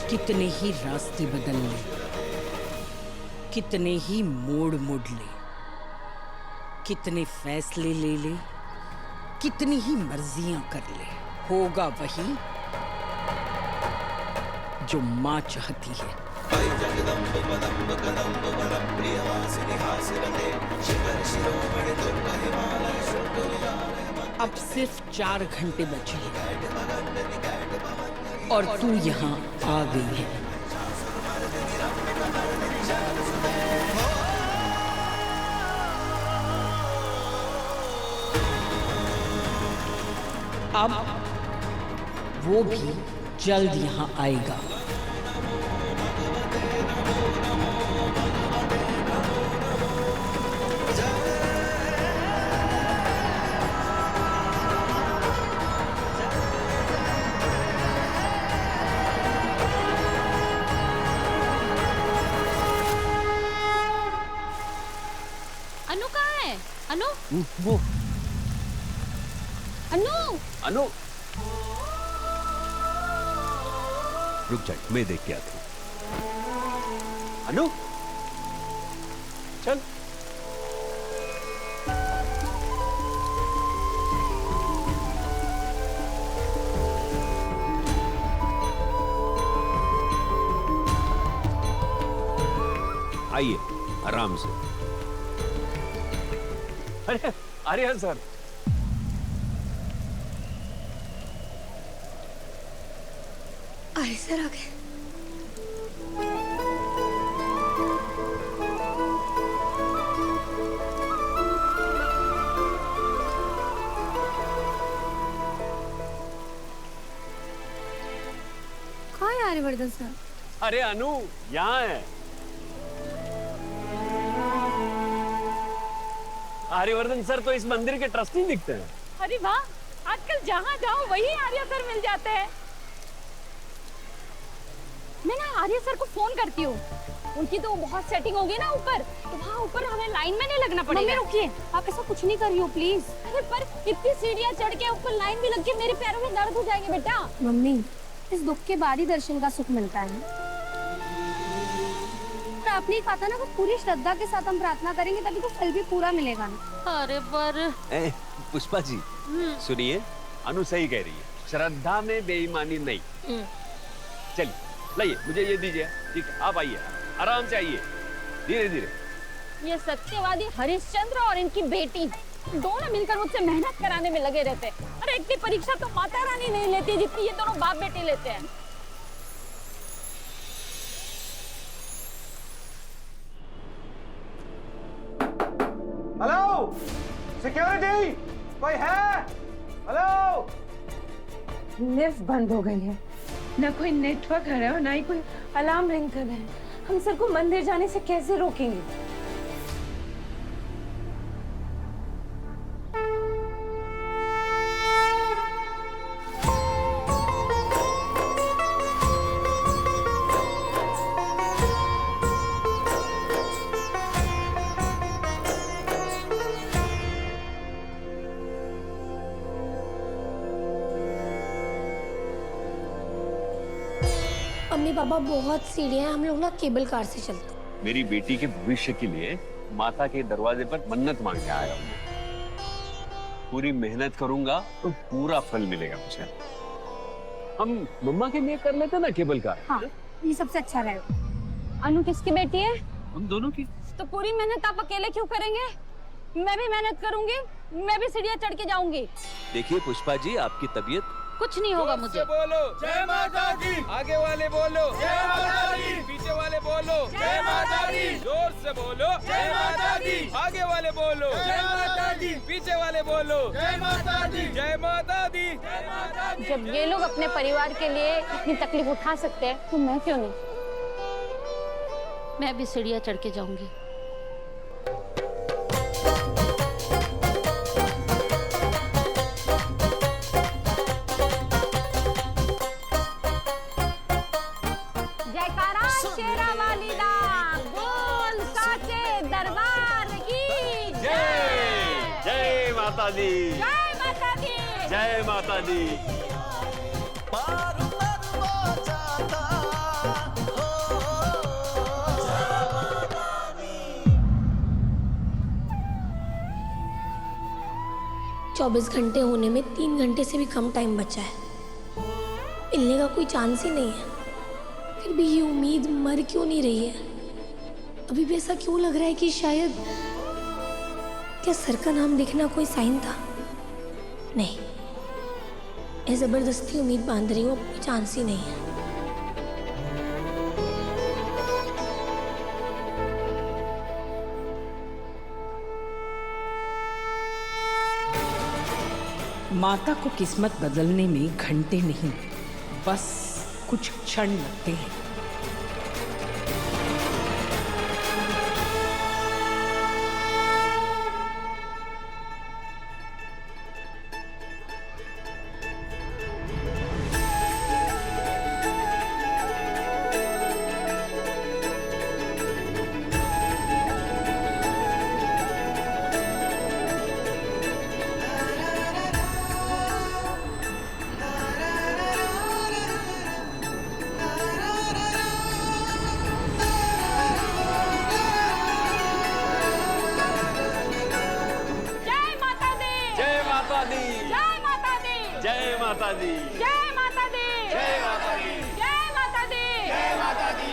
कितने ही रास्ते बदल ले, कितने ही मोड़ मुड़ ले, कितने फैसले ले ले, कितनी ही मर्जियां कर ले, होगा वही जो मां चाहती है। अब सिर्फ 4 घंटे बचे हैं और तू यहाँ आ गई है। अब वो भी जल्द यहाँ आएगा। अनु कहाँ है? अनु? वो अनु? अनु रुक जा, मैं देख के आता हूँ। अनु चल। आइए आराम से। अरे आर्यन सर, अरे सर आ गए। कहाँ है आर्यवर्धन सर? अरे अनु यहाँ है। आर्यवर्धन सर तो इस मंदिर के ट्रस्टी दिखते हैं। अरे वाह, आजकल जहाँ जाओ वही आर्य सर मिल जाते हैं। मैं ना आर्य सर को फोन करती हूँ, उनकी तो बहुत सेटिंग होगी ना ऊपर, तो वहाँ ऊपर हमें लाइन में नहीं लगना पड़ेगा। मम्मी रुकिए, आप ऐसा कुछ नहीं कर रही हो प्लीज। अरे पर इतनी सीढ़ियाँ चढ़ के ऊपर लाइन भी लग के मेरे पैरों में दर्द हो जाएंगे बेटा। मम्मी, इस दुख के बाद ही दर्शन का सुख मिलता है। पर आपने कहा था ना कि पूरी श्रद्धा के साथ हम प्रार्थना करेंगे तभी तो फल भी पूरा मिलेगा ना। अरे पर पुष्पा जी सुनिए, अनु सही कह रही है, श्रद्धा में बेईमानी नहीं। चलिए लाइए, मुझे ये दीजिए। ठीक है, आप आइए, आराम से आइए, धीरे धीरे। ये सत्यवादी हरिश्चंद्र और इनकी बेटी दोनों मिलकर मुझसे मेहनत कराने में लगे रहते हैं। अरे इतनी परीक्षा तो माता रानी नहीं लेती जितनी ये दोनों बाप बेटे लेते हैं। हेलो सिक्योरिटी, कोई है? हेलो। लिफ्ट बंद हो गई है, ना कोई नेटवर्क है और ना ही कोई अलार्म रिंग कर रहे हैं। हम सर को मंदिर जाने से कैसे रोकेंगे? मम्मी पापा बहुत सीढ़ियाँ हैं, हम लोग ना केबल कार से चलते हैं। मेरी बेटी के भविष्य के लिए माता के दरवाजे पर मन्नत मांग के आया हूँ। पूरी मेहनत करूंगा तो पूरा फल मिलेगा मुझे। हम मम्मा के लिए कर लेते ना केबल कार। हाँ, ये सबसे अच्छा रहेगा। अनु किसकी बेटी है? हम दोनों की। तो पूरी मेहनत आप अकेले क्यों करेंगे? मैं भी मेहनत करूंगी, मैं भी सीढ़ियाँ चढ़ के जाऊंगी। देखिए पुष्पा जी, आपकी तबीयत कुछ नहीं होगा मुझे। बोलो जय माता दी। आगे वाले बोलो जय माता दी। पीछे वाले बोलो जय माता दी। जोर से बोलो जय माता दी। आगे वाले बोलो जय माता दी। पीछे वाले बोलो जय माता दी। जय माता दी। जय माता दी। जब ये लोग अपने परिवार के लिए इतनी तकलीफ उठा सकते हैं तो मैं क्यों नहीं? मैं भी सीढ़ियाँ चढ़ के जाऊंगी। जयकारा शेरा वाली दा, बोल साचे दरबार की जय। जय माता दी। जय जय माता दी। 24 घंटे होने में 3 घंटे से भी कम टाइम बचा है। मिलने का कोई चांस ही नहीं है। फिर भी ये उम्मीद मर क्यों नहीं रही है? अभी भी ऐसा क्यों लग रहा है कि शायद क्या सर का नाम लिखना कोई साइन था? नहीं, मैं जबरदस्ती उम्मीद बांध रही हूँ, कोई चांस ही नहीं है। माता को किस्मत बदलने में घंटे नहीं, बस कुछ क्षण लगते हैं। जय माता दी। जय माता दी। जय माता दी। जय माता दी। जय माता दी।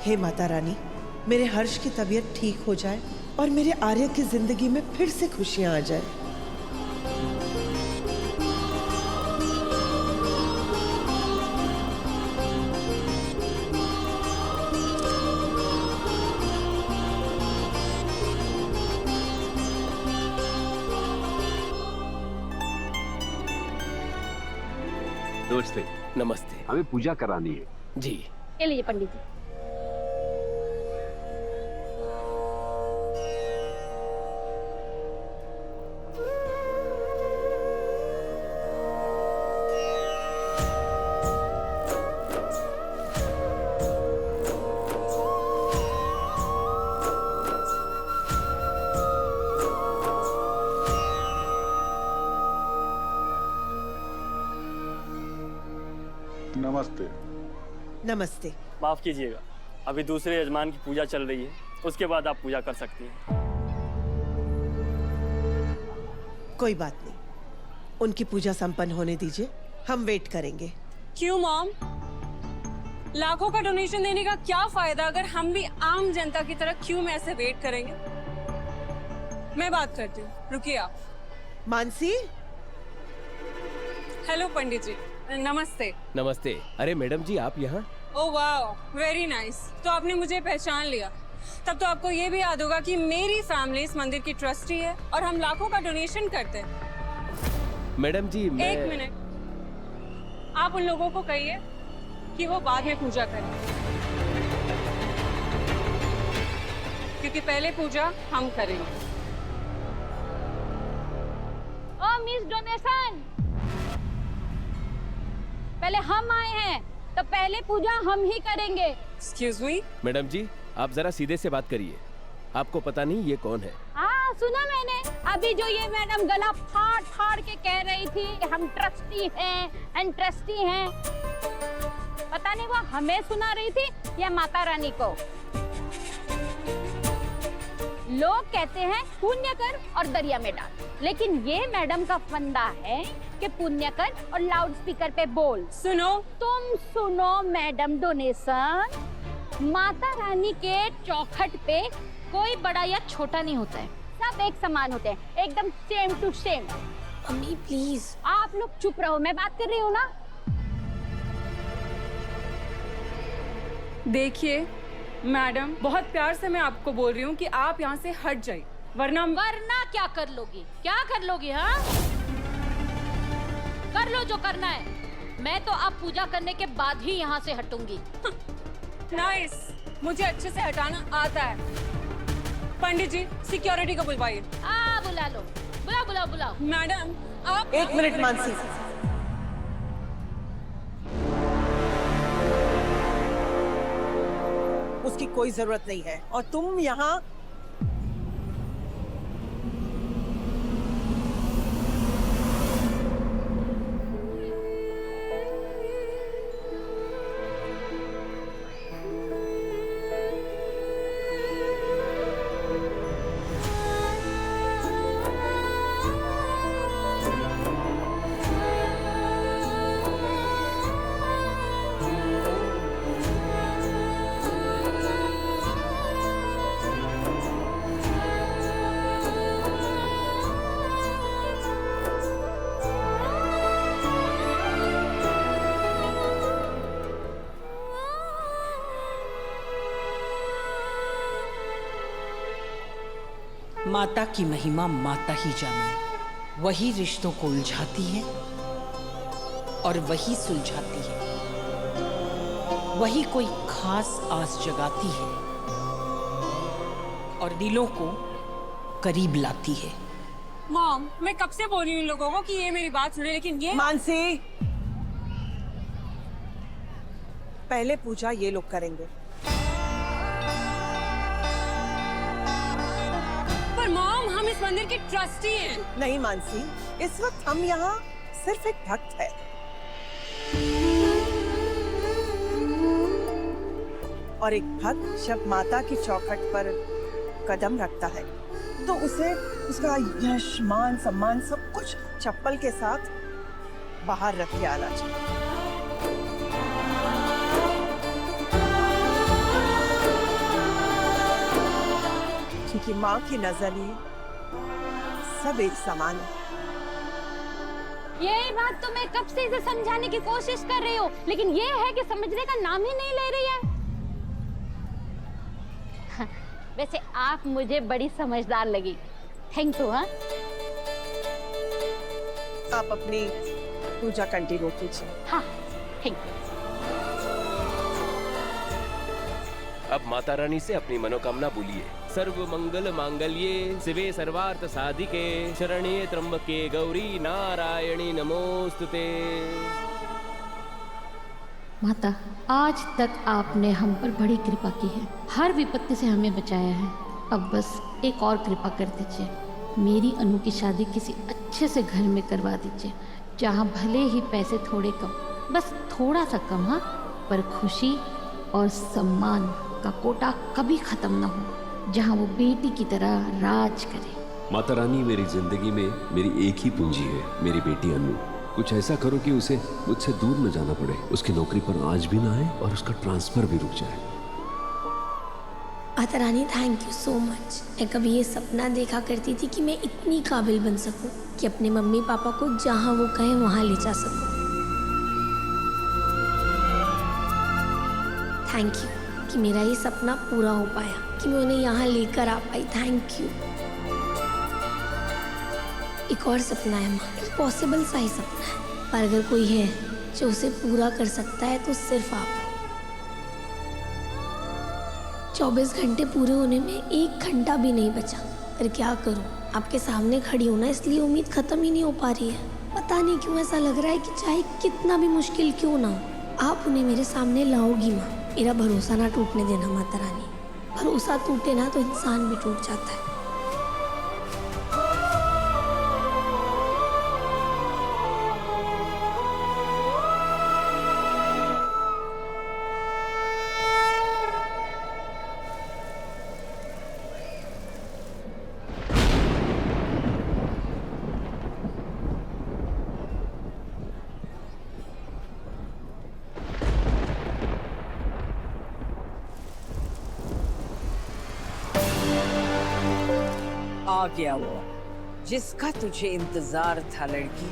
हे माता रानी, मेरे हर्ष की तबीयत ठीक हो जाए और मेरे आर्य की जिंदगी में फिर से खुशियां आ जाए। नमस्ते। नमस्ते। हमें पूजा करानी है। जी। ये लीजिए पंडित जी। नमस्ते। नमस्ते। माफ कीजिएगा, अभी दूसरे यजमान की पूजा चल रही है, उसके बाद आप पूजा कर सकती हैं। कोई बात नहीं, उनकी पूजा संपन्न होने दीजिए, हम वेट करेंगे। क्यों मॉम? लाखों का डोनेशन देने का क्या फायदा अगर हम भी आम जनता की तरह क्यों में ऐसे वेट करेंगे? मैं बात करती हूँ, रुकिए आप। मानसी। हेलो पंडित जी, नमस्ते। नमस्ते। अरे मैडम जी, आप यहाँ? ओह वाह, वेरी नाइस। तो आपने मुझे पहचान लिया। तब तो आपको ये भी याद होगा कि मेरी फैमिली इस मंदिर की ट्रस्टी है और हम लाखों का डोनेशन करते हैं। मैडम जी मैं... एक मिनट, आप उन लोगों को कहिए कि वो बाद में पूजा करें, क्योंकि पहले पूजा हम करेंगे। ओ मिस डोनेशन, पहले हम आए हैं तो पहले पूजा हम ही करेंगे। Excuse me. मैडम जी, आप जरा सीधे से बात करिए। आपको पता नहीं ये कौन है? हाँ सुना मैंने, अभी जो ये मैडम गला फाड़ फाड़ के कह रही थी कि हम ट्रस्टी हैं एंड ट्रस्टी हैं, पता नहीं वो हमें सुना रही थी या माता रानी को। लोग कहते हैं पुण्य कर और दरिया में डाल, लेकिन ये मैडम का फंदा है कि पुण्य कर और लाउड स्पीकर पे बोल। सुनो, तुम सुनो मैडम डोनेशन, माता रानी के चौखट पे कोई बड़ा या छोटा नहीं होता है, सब एक समान होते हैं, एकदम same to same. Mummy please. आप लोग चुप रहो, मैं बात कर रही हूँ ना। देखिए मैडम, बहुत प्यार से मैं आपको बोल रही हूँ कि आप यहाँ से हट जाइए, वरना क्या कर लोगी? क्या कर लोगी? हाँ, कर लो जो करना है। मैं तो अब पूजा करने के बाद ही यहाँ से हटूंगी। नाइस, मुझे अच्छे से हटाना आता है। पंडित जी, सिक्योरिटी को बुलवाइए। बुला लो, बुलाओ बुलाओ बुलाओ। मैडम आप... एक मिनट मानसी, उसकी कोई जरूरत नहीं है और तुम यहाँ माता की महिमा माता ही जाने। वही रिश्तों को उलझाती है और वही सुलझाती है। वही कोई खास आस जगाती है और दिलों को करीब लाती है। मॉम, मैं कब से बोल रही हूँ इन लोगों को कि ये मेरी बात सुने, लेकिन ये मानसी, पहले पूजा ये लोग करेंगे। पर मॉम, हम इस मंदिर के ट्रस्टी हैं। नहीं मानसी, इस वक्त हम यहाँ सिर्फ एक भक्त है। और एक भक्त जब माता की चौखट पर कदम रखता है तो उसे उसका यश, मान, सम्मान सब कुछ चप्पल के साथ बाहर रख के आना चाहिए। क्योंकि माँ की नजरिए सब एक समान है। यही बात तो मैं कब से इसे समझाने की कोशिश कर रही हूँ, लेकिन ये है कि समझने का नाम ही नहीं ले रही है। वैसे आप मुझे बड़ी समझदार लगी। Thank you. हाँ, आप अपनी पूजा कंटिन्यू कीजिए। हाँ, थैंक यू। अब माता रानी से अपनी मनोकामना बोलिए। सर्व मंगल मांगल्ये शिवे सर्वार्थ साधिके शरण्ये त्र्यंबके गौरी नारायणी नमोस्तुते। माता, आज तक आपने हम पर बड़ी कृपा की है, हर विपत्ति से हमें बचाया है। अब बस एक और कृपा कर दीजिए, मेरी अनु की शादी किसी अच्छे से घर में करवा दीजिए, जहाँ भले ही पैसे थोड़े कम, बस थोड़ा सा कम, हाँ, पर खुशी और सम्मान का कोटा कभी खत्म ना हो, जहाँ वो बेटी की तरह राज करे। माता रानी, मेरी जिंदगी में मेरी एक ही पूंजी है, मेरी बेटी अनु। कुछ ऐसा करो कि उसे मुझसे दूर न जाना पड़े, उसकी नौकरी पर आज भी ना आए और उसका ट्रांसफर भी रुक जाए। Mata Rani, thank you so much. मैं कभी ये सपना देखा करती थी कि मैं इतनी काबिल बन सकूं कि अपने मम्मी पापा को जहां वो कहें वहां ले जा सकूं। थैंक यू कि मेरा ये सपना पूरा हो पाया, कि मैं उन्हें यहाँ लेकर आ पाई। Thank you. एक और सपना है माँ, इम्पॉसिबल सा ही सपना है, पर अगर कोई है जो उसे पूरा कर सकता है तो सिर्फ आप। 24 घंटे पूरे होने में 1 घंटा भी नहीं बचा, पर क्या करूं, आपके सामने खड़ी हूं ना, इसलिए उम्मीद खत्म ही नहीं हो पा रही है। पता नहीं क्यों ऐसा लग रहा है कि चाहे कितना भी मुश्किल क्यों ना हो, आप उन्हें मेरे सामने लाओगी माँ। मेरा भरोसा ना टूटने देना माता रानी। भरोसा टूटे ना तो इंसान भी टूट जाता है। आ गया वो जिसका तुझे इंतजार था लड़की।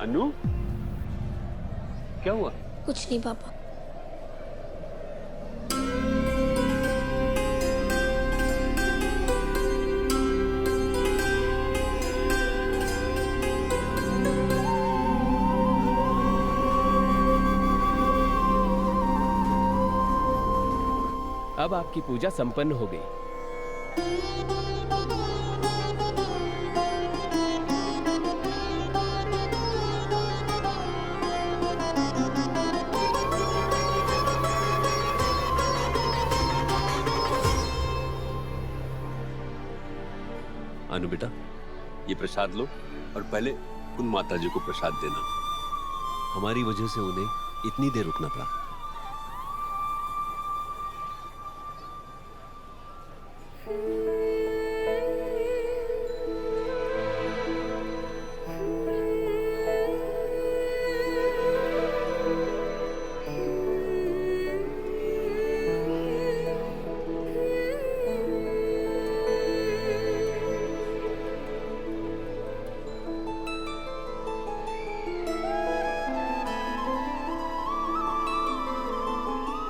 अनु, क्या हुआ? कुछ नहीं पापा। अब आपकी पूजा संपन्न हो गई। अनु बेटा, ये प्रसाद लो और पहले उन माता जी को प्रसाद देना। हमारी वजह से उन्हें इतनी देर रुकना पड़ा।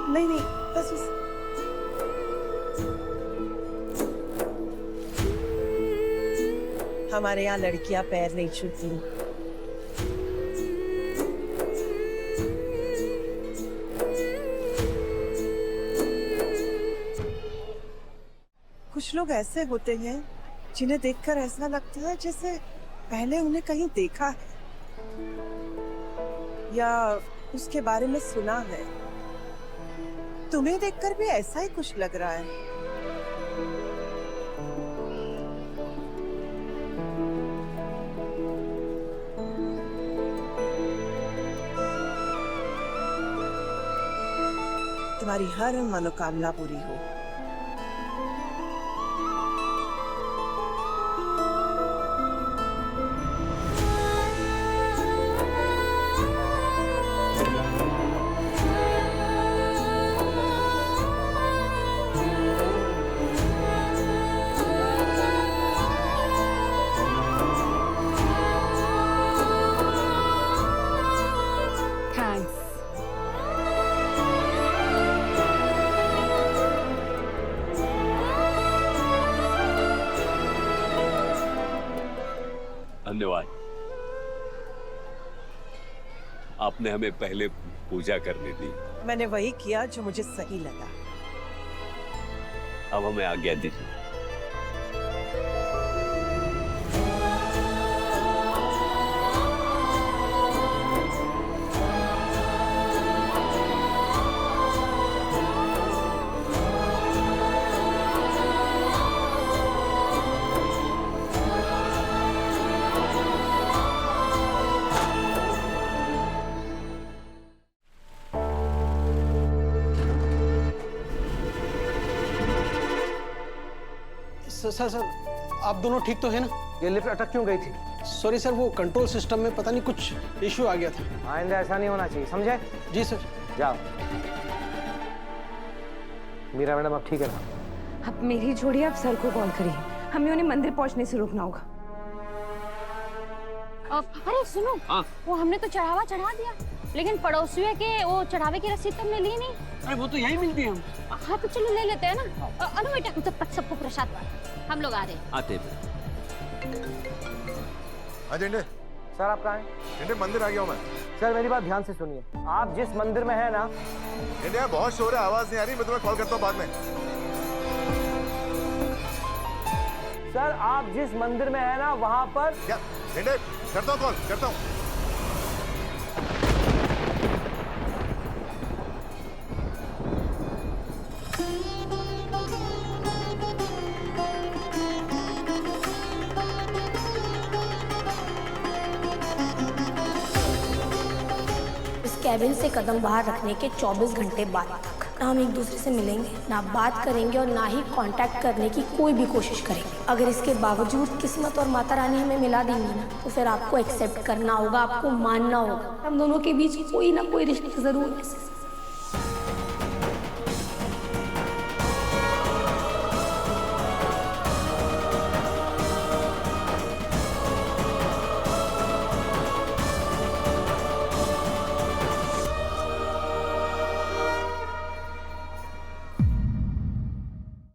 नहीं नहीं, बस हमारे यहाँ लड़कियां पैर नहीं छूती। कुछ लोग ऐसे होते हैं जिन्हें देखकर ऐसा लगता है जैसे पहले उन्हें कहीं देखा है या उसके बारे में सुना है। तुम्हें देखकर भी ऐसा ही कुछ लग रहा है। तुम्हारी हर मनोकामना पूरी हो। धन्यवाद, आपने हमें पहले पूजा करने दी। मैंने वही किया जो मुझे सही लगा। अब हमें आज्ञा दीजिए। सर आप दोनों ठीक तो है ना? ये लिफ्ट अटक क्यों गई थी? सॉरी सर, वो कंट्रोल सिस्टम में पता नहीं कुछ इश्यू आ गया था। आइंदा ऐसा नहीं होना चाहिए, समझे? जी सर। जाओ। मीरा मैडम अब ठीक है ना? अब मेरी छोड़िए, आप सर को कॉल करिए, हमें उन्हें मंदिर पहुंचने से रोकना होगा। अरे सुनो, वो हमने तो चढ़ावा चढ़ा दिया, लेकिन पड़ोसियों के वो चढ़ावे की रसीद तुमने ली नहीं। अरे वो तो यही मिलती है हम। हाँ तो चलो ले लेते हैं ना। अनु बेटा तब तक सबको प्रसाद बांट, हम लोग आ रहे हैं। आते अजेंडे सर आप कहाँ हैं? इंडिया मंदिर आ गया हूँ मैं। सर मेरी बात ध्यान से सुनिए, आप जिस मंदिर में है ना। इंडिया बहुत शोर है, आवाज नहीं आ रही, मैं तुम्हें कॉल करता हूँ बाद में। सर आप जिस मंदिर में है ना वहाँ पर। क्या इंडिया, करता हूँ कॉल, करता हूँ। कैबिन से कदम बाहर रखने के 24 घंटे बाद तक ना हम एक दूसरे से मिलेंगे, ना बात करेंगे और ना ही कांटेक्ट करने की कोई भी कोशिश करेंगे। अगर इसके बावजूद किस्मत और माता रानी हमें मिला देंगी ना, तो फिर आपको एक्सेप्ट करना होगा, आपको मानना होगा। हम दोनों के बीच कोई ना कोई रिश्ता जरूर है।